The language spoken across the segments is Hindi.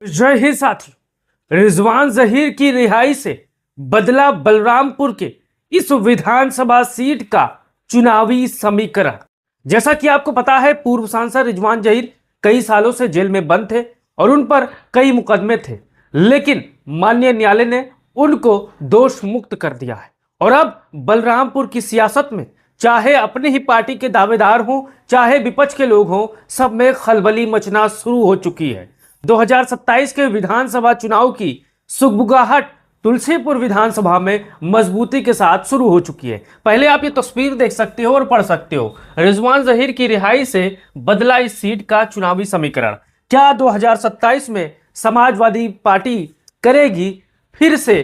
जय हिंद साथियों। रिजवान जहीर की रिहाई से बदला बलरामपुर के इस विधानसभा सीट का चुनावी समीकरण। जैसा कि आपको पता है, पूर्व सांसद रिजवान जहीर कई सालों से जेल में बंद थे और उन पर कई मुकदमे थे, लेकिन माननीय न्यायालय ने उनको दोष मुक्त कर दिया है। और अब बलरामपुर की सियासत में चाहे अपनी ही पार्टी के दावेदार हों, चाहे विपक्ष के लोग हों, सब में खलबली मचना शुरू हो चुकी है। 2027 के विधानसभा चुनाव की सुगबुगाहट तुलसीपुर विधानसभा में मजबूती के साथ शुरू हो चुकी है। पहले आप ये तस्वीर देख सकते हो और पढ़ सकते हो। रिजवान जहीर की रिहाई से बदला इस सीट का चुनावी समीकरण। क्या 2027 में समाजवादी पार्टी करेगी फिर से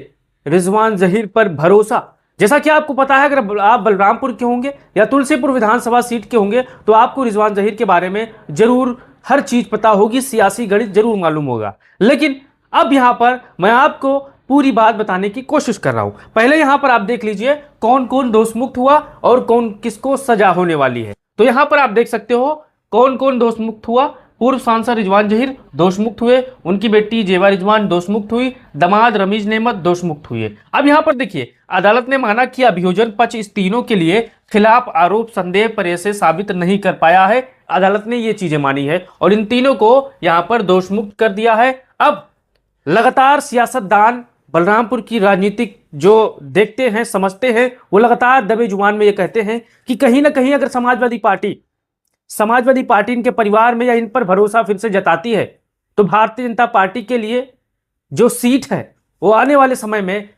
रिजवान जहीर पर भरोसा? जैसा कि आपको पता है, अगर आप बलरामपुर के होंगे या तुलसीपुर विधानसभा सीट के होंगे तो आपको रिजवान जहीर के बारे में जरूर हर चीज पता होगी, सियासी गणित जरूर मालूम होगा। लेकिन अब यहां पर मैं आपको पूरी बात बताने की कोशिश कर रहा हूं। पहले यहां पर आप देख लीजिए कौन कौन दोषमुक्त हुआ और कौन किसको सजा होने वाली है। तो यहां पर आप देख सकते हो कौन कौन दोषमुक्त हुआ। पूर्व सांसद रिजवान जहीर दोषमुक्त हुए, उनकी बेटी जेबा रिजवान दोषमुक्त हुई, दामाद रमीज नेमत दोषमुक्त हुए। अब यहां पर देखिए, अदालत ने माना कि अभियोजन पक्ष इस तीनों के लिए खिलाफ आरोप संदेह पर ऐसे साबित नहीं कर पाया है। अदालत ने ये चीजें मानी है और इन तीनों को यहां पर दोषमुक्त कर दिया है। अब लगातार सियासतदान बलरामपुर की राजनीतिक जो देखते हैं, समझते हैं, वो लगातार दबे जुबान में ये कहते हैं कि कहीं ना कहीं अगर समाजवादी पार्टी इनके परिवार में या इन पर भरोसा फिर से जताती है तो भारतीय जनता पार्टी के लिए जो सीट है वो आने वाले समय में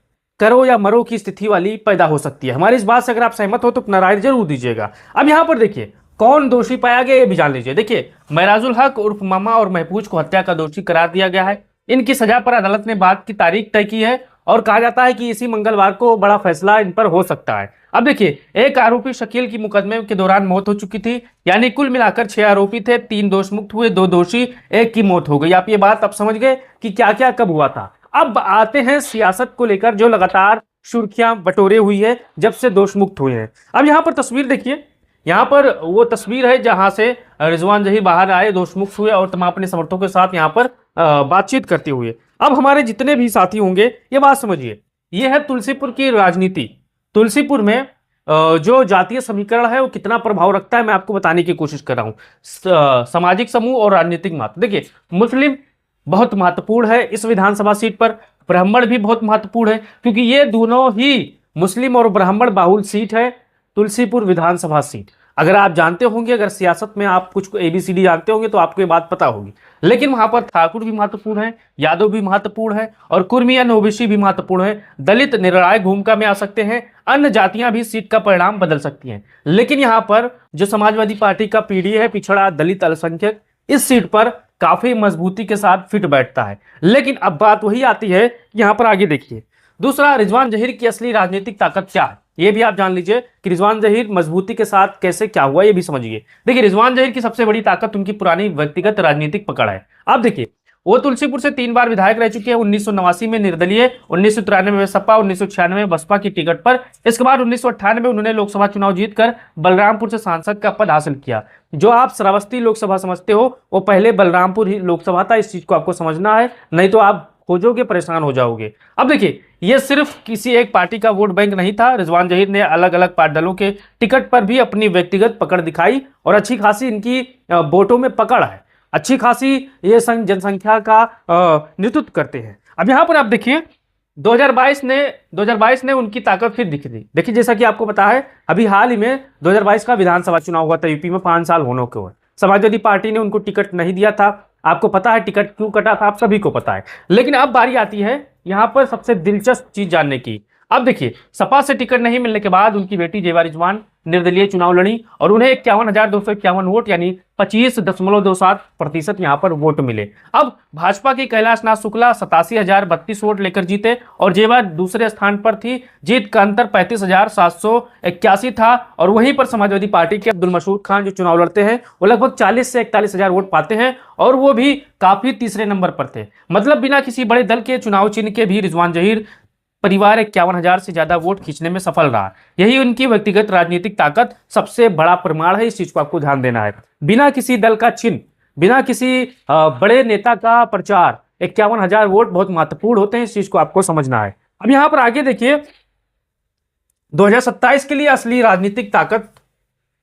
करो या मरो की स्थिति वाली पैदा हो सकती है। हमारी इस बात से अगर आप सहमत हो तो अपना राय जरूर दीजिएगा। अब यहां पर देखिए कौन दोषी पाया गया ये भी जान लीजिए। देखिए, महराजुल हक उर्फ मामा और महफूज को हत्या का दोषी करार दिया गया है। इनकी सजा पर अदालत ने बात की तारीख तय की है और कहा जाता है कि इसी मंगलवार को बड़ा फैसला इन पर हो सकता है। अब देखिए, एक आरोपी शकील की मुकदमे के दौरान मौत हो चुकी थी, यानी कुल मिलाकर 6 आरोपी थे, 3 दोषमुक्त हुए, 2 दोषी, 1 की मौत हो गई। आप ये बात अब समझ गए कि क्या क्या कब हुआ था। अब आते हैं सियासत को लेकर जो लगातार सुर्खियां बटोरे हुई है जब से दोषमुक्त हुए हैं। अब यहां पर तस्वीर देखिए, यहां पर वो तस्वीर है जहां से रिजवान जहीर बाहर आए, दोषमुक्त हुए और तमाम अपने समर्थकों के साथ यहां पर बातचीत करते हुए। अब हमारे जितने भी साथी होंगे ये बात समझिए, ये है तुलसीपुर की राजनीति। तुलसीपुर में जो जातीय समीकरण है वो कितना प्रभाव रखता है मैं आपको बताने की कोशिश कर रहा हूं। सामाजिक समूह और राजनीतिक महत्व देखिए, मुस्लिम बहुत महत्वपूर्ण है इस विधानसभा सीट पर, ब्राह्मण भी बहुत महत्वपूर्ण है क्योंकि ये दोनों ही मुस्लिम और ब्राह्मण बाहुल सीट है तुलसीपुर विधानसभा सीट। अगर आप जानते होंगे, अगर सियासत में आप कुछ ABCD जानते होंगे तो आपको ये बात पता होगी। लेकिन वहां पर ठाकुर भी महत्वपूर्ण है, यादव भी महत्वपूर्ण है और कुर्मी या ओबीसी भी महत्वपूर्ण है। दलित निर्णायक भूमिका में आ सकते हैं, अन्य जातियां भी सीट का परिणाम बदल सकती हैं। लेकिन यहाँ पर जो समाजवादी पार्टी का पीडीए है, पिछड़ा दलित अल्पसंख्यक, इस सीट पर काफी मजबूती के साथ फिट बैठता है। लेकिन अब बात वही आती है, यहाँ पर आगे देखिए, दूसरा, रिजवान जहीर की असली राजनीतिक ताकत क्या है ये भी आप जान लीजिए कि रिजवान जहीर मजबूती के साथ कैसे क्या हुआ ये भी समझिए। देखिए, रिजवान जहीर की सबसे बड़ी ताकत उनकी पुरानी व्यक्तिगत राजनीतिक पकड़ है। आप देखिए, वो तुलसीपुर से 3 बार विधायक रह चुके हैं। 1989 में निर्दलीय, 1993 में सपा, 1996 में बसपा की टिकट पर। इसके बाद 1998 में उन्होंने लोकसभा चुनाव जीतकर बलरामपुर से सांसद का पद हासिल किया। जो आप श्रावस्ती लोकसभा समझते हो वो पहले बलरामपुर ही लोकसभा था। इस चीज को आपको समझना है, नहीं तो आप खोजोगे, परेशान हो जाओगे। अब देखिए, ये सिर्फ किसी एक पार्टी का वोट बैंक नहीं था। रिजवान जहीर ने अलग अलग दलों के टिकट पर भी अपनी व्यक्तिगत पकड़ दिखाई और अच्छी खासी इनकी वोटों में पकड़ है, अच्छी खासी ये जनसंख्या का नेतृत्व करते हैं। अब यहां पर आप देखिए, 2022 ने उनकी ताकत फिर दिखी थी। देखिए, जैसा कि आपको पता है, अभी हाल ही में 2022 का विधानसभा चुनाव हुआ था यूपी में, 5 साल होने को है। समाजवादी पार्टी ने उनको टिकट नहीं दिया था। आपको पता है टिकट क्यों कटा था, आप सभी को पता है। लेकिन अब बारी आती है यहां पर सबसे दिलचस्प चीज जानने की। अब देखिए, सपा से टिकट नहीं मिलने के बाद उनकी बेटी जेबा रिजवान निर्दलीय चुनाव लड़ी और उन्हें 51,251 वोट यानी 25.27% यहां पर वोट मिले। अब भाजपा की कैलाशनाथ शुक्ला 87,032 वोट लेकर जीते और जेबा दूसरे स्थान पर थी। जीत का अंतर 35,781 था। और वहीं पर समाजवादी पार्टी के अब्दुल मशहूर खान जो चुनाव लड़ते हैं वो लगभग 40 से 41,000 वोट पाते हैं और वो भी काफी तीसरे नंबर पर थे। मतलब बिना किसी बड़े दल के चुनाव चिन्ह के भी रिजवान जहीर परिवार 51,000 से ज्यादा वोट खींचने में सफल रहा। यही उनकी व्यक्तिगत राजनीतिक ताकत सबसे बड़ा प्रमाण है। इस चीज को आपको ध्यान देना है। बिना किसी दल का चिन्ह, बिना किसी बड़े नेता का प्रचार, 51,000 वोट बहुत महत्वपूर्ण होते हैं, इस चीज को आपको समझना है। अब यहां पर आगे देखिए 2027 के लिए असली राजनीतिक ताकत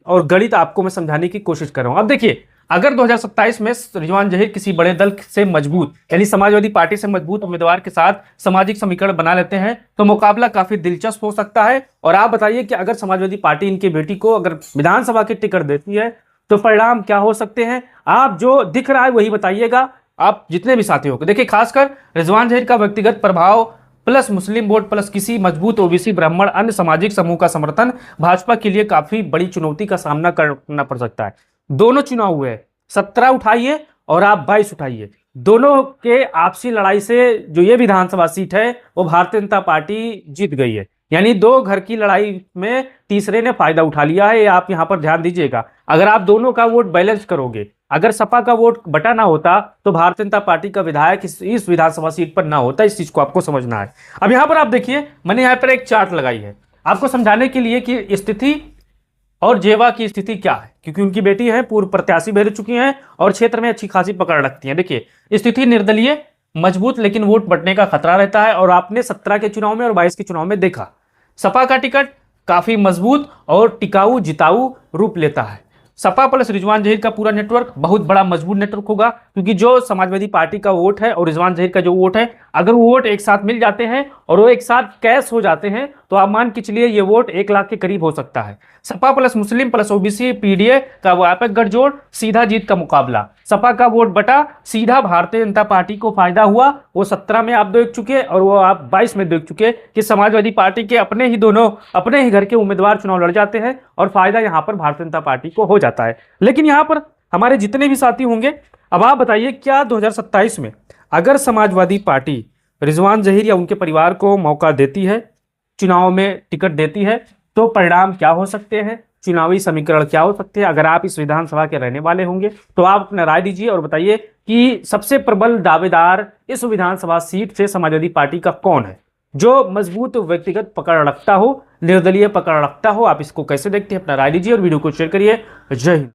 और गणित आपको मैं समझाने की कोशिश कर रहा हूं। अब देखिए अगर 2027 में रिजवान जहीर किसी बड़े दल से मजबूत यानी समाजवादी पार्टी से मजबूत उम्मीदवार के साथ सामाजिक समीकरण बना लेते हैं तो मुकाबला काफी दिलचस्प हो सकता है। और आप बताइए कि अगर समाजवादी पार्टी इनकी बेटी को अगर विधानसभा की टिकट देती है तो परिणाम क्या हो सकते हैं, आप जो दिख रहा है वही बताइएगा। आप जितने भी साथी हो देखिए, खासकर रिजवान जहीर का व्यक्तिगत प्रभाव प्लस मुस्लिम वोट प्लस किसी मजबूत ओबीसी ब्राह्मण अन्य सामाजिक समूह का समर्थन भाजपा के लिए काफी बड़ी चुनौती का सामना करना पड़ सकता है। दोनों चुनाव हुए, 17 उठाइए और आप 22 उठाइए, दोनों के आपसी लड़ाई से जो ये विधानसभा सीट है वो भारतीय जनता पार्टी जीत गई है। यानी दो घर की लड़ाई में तीसरे ने फायदा उठा लिया है, ये आप यहां पर ध्यान दीजिएगा। अगर आप दोनों का वोट बैलेंस करोगे, अगर सपा का वोट बटा ना होता तो भारतीय जनता पार्टी का विधायक इस विधानसभा सीट पर ना होता, इस चीज को आपको समझना है। अब यहां पर आप देखिए मैंने यहां पर एक चार्ट लगाई है आपको समझाने के लिए कि स्थिति और जेवा की स्थिति क्या है, क्योंकि उनकी बेटी है पूर्व प्रत्याशी भी रह चुकी हैं और क्षेत्र में अच्छी खासी पकड़ रखती हैं। देखिए स्थिति निर्दलीय मजबूत लेकिन वोट बंटने का खतरा रहता है और आपने 17 के चुनाव में और 22 के चुनाव में देखा सपा का टिकट काफी मजबूत और टिकाऊ जिताऊ रूप लेता है। सपा प्लस रिजवान जहीर का पूरा नेटवर्क बहुत बड़ा मजबूत नेटवर्क होगा, क्योंकि जो समाजवादी पार्टी का वोट है और रिजवान जहीर का जो वोट है अगर वो वोट एक साथ मिल जाते हैं और वो एक साथ कैश हो जाते हैं तो आप मान के चलिए ये वोट 1 लाख के करीब हो सकता है। Sapa plus Muslim plus OBC PDA का व्यापक गठजोड़ सीधा जीत का मुकाबला, सपा का वोट बटा सीधा भारतीय जनता पार्टी को फायदा हुआ। वो 17 में आप देख चुके और वो आप 22 में देख चुके कि समाजवादी पार्टी के अपने ही घर के उम्मीदवार चुनाव लड़ जाते हैं और फायदा यहां पर भारतीय जनता पार्टी को हो जाता है। लेकिन यहां पर हमारे जितने भी साथी होंगे, अब आप बताइए क्या 2027 में अगर समाजवादी पार्टी रिजवान जहीर या उनके परिवार को मौका देती है, चुनाव में टिकट देती है, तो परिणाम क्या हो सकते हैं, चुनावी समीकरण क्या हो सकते हैं। अगर आप इस विधानसभा के रहने वाले होंगे तो आप अपना राय दीजिए और बताइए कि सबसे प्रबल दावेदार इस विधानसभा सीट से समाजवादी पार्टी का कौन है, जो मजबूत व्यक्तिगत पकड़ रखता हो, निर्दलीय पकड़ रखता हो। आप इसको कैसे देखते हैं, अपना राय दीजिए और वीडियो को शेयर करिए। जय हिंद।